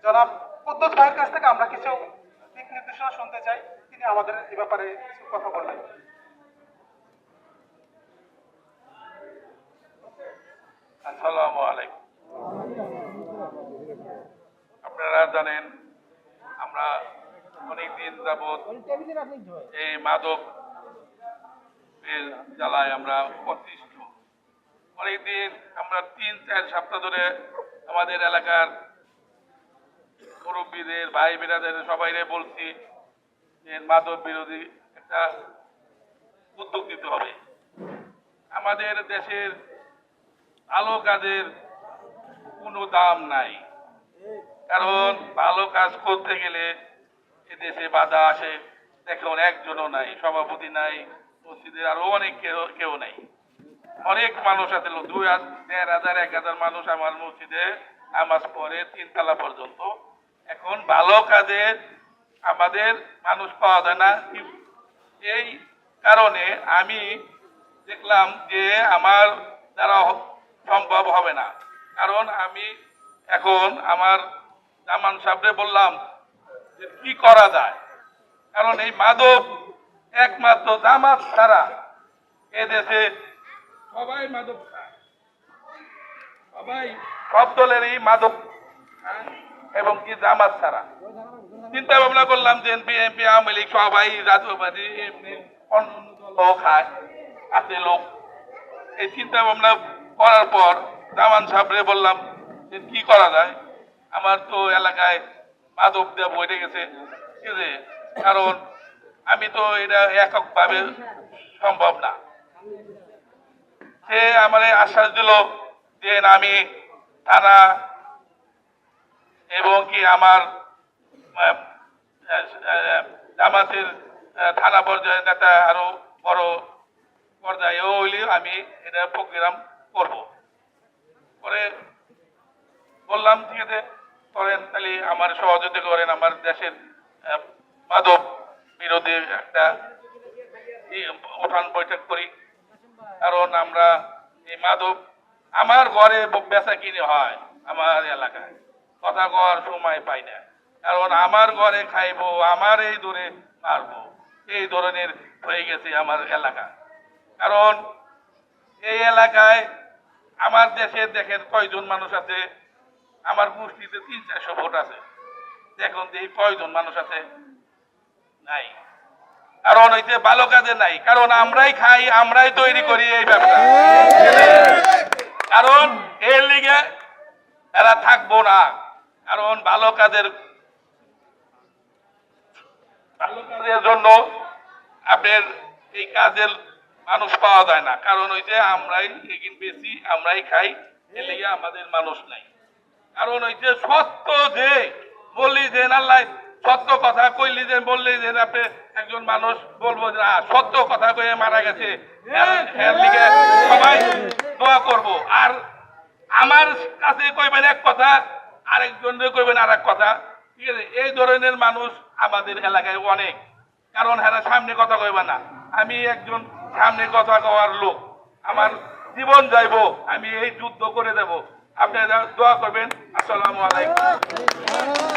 জনাব কুদ্দুস ভাইয়ের কাছ থেকে আমরা কিছু দিক নির্দেশনা শুনতে চাই। তিনি আমাদের এই ব্যাপারে কিছু কথা বলবেন। আসসালামু আলাইকুম। আপনারা জানেন আমরা অনেকদিন যাবৎ এই মাদক জ্বালায় আমরা অতিষ্ঠ। অনেকদিন আমরা ৩-৪ সপ্তাহ ধরে আমাদের এলাকার মুরব্বীদের ভাই বেরাদের সবাইরে বলছি যে মাদক বিরোধী একটা উদ্যোগ নিতে হবে। আমাদের দেশের ভালো কাজের কোনো দাম নাই, কারণ ভালো কাজ করতে গেলে এদেশে বাধা আসে। দেখুন একজনও নাই, সভাপতি নাই, মসজিদের আরো অনেক কেউ নাই। অনেক মানুষ আছে, ২,৫০০-১,০০০ মানুষ আমার মসজিদে নামাজ পড়ে ৩ তলা পর্যন্ত। এখন ভালো কাজে আমাদের মানুষ পাওয়া যায় না। এই কারণে আমি দেখলাম যে আমার দ্বারা সম্ভব হবে না, কারণ আমি এখন আমার জামান সাহেবরে বললাম যে কি করা যায়, কারণ এই মাদক একমাত্র জামাত ছাড়া এদেশে সবাই মাদক খায়, সব দলেরই মাদক খায় এবং কি জামাত ছাড়া। চিন্তা ভাবনা করলাম যে বিএনপি আওয়ামী লীগ সবাই রাজবাদী এমনি অন্য দলও খায় আছে লোক। এই চিন্তা ভাবনা করার পর জামান সাহেবরে বললাম যে কি করা যায়, আমার তো এলাকায় মাদক দেওয়া বইতে গেছে, ঠিক আছে, কারণ আমি তো এটা এককভাবে সম্ভব না। সে আমারে আশ্বাস দিল যে আমি থানা এবং কি আমার জামাতের থানা পর্যায়ের নেতা আরো বড় পর্যায়েও হইলে আমি এটা প্রোগ্রাম করব। পরে বললাম ঠিক আছে করেন, তাহলে আমার সহযোগিতা করেন, আমার দেশের মাদক বিরোধী একটা উঠান বৈঠক করি। কারণ আমরা এই মাদক আমার ঘরে বেচা কিনে হয়, আমার এলাকায় কথা কওয়ার সময় পাই না, কারণ আমার ঘরে খাইবো, আমার এই দূরে মারবো, এই ধরনের হয়ে গেছে আমার এলাকা। কারণ এই এলাকায় আমার দেশে দেখেন কয়জন মানুষ আছে, আমার গোষ্ঠীতে ৩-৪০০ ভোট আছে, দেখুন এই কয়জন মানুষ আছে, নাই। কারণ হইতে ভালো কাজে নাই, কারণ আমরাই খাই, আমরাই তৈরি করি এই ব্যবসা। কারণ এর লিগে এরা থাকবো না, কারণ ভালো কাজের জন্য আপনার এই কাজের মানুষ পাওয়া যায় না, কারণ হইতে আমরাই এগিন বেশি, আমরাই খাই, এর লিগে আমাদের মানুষ নাই। কারণ হইতে সত্য যে বললি যে আল্লাহ সত্য কথা কইলি যে বললি যে আপনি একজন মানুষ বলবো যে সত্য কথা কয়ে মারা গেছে, সবাই দোয়া করব। আর আমার কাছে কইবেন এক কথা, আরেকজনের কইবেন আর এক কথা, ঠিক আছে? এই ধরনের মানুষ আমাদের এলাকায় অনেক, কারণ হ্যাঁ সামনে কথা কইবে না। আমি একজন সামনে কথা কওয়ার লোক, আমার জীবন যাইবো, আমি এই যুদ্ধ করে দেব। আপনারা দোয়া করবেন। আসসালামু আলাইকুম।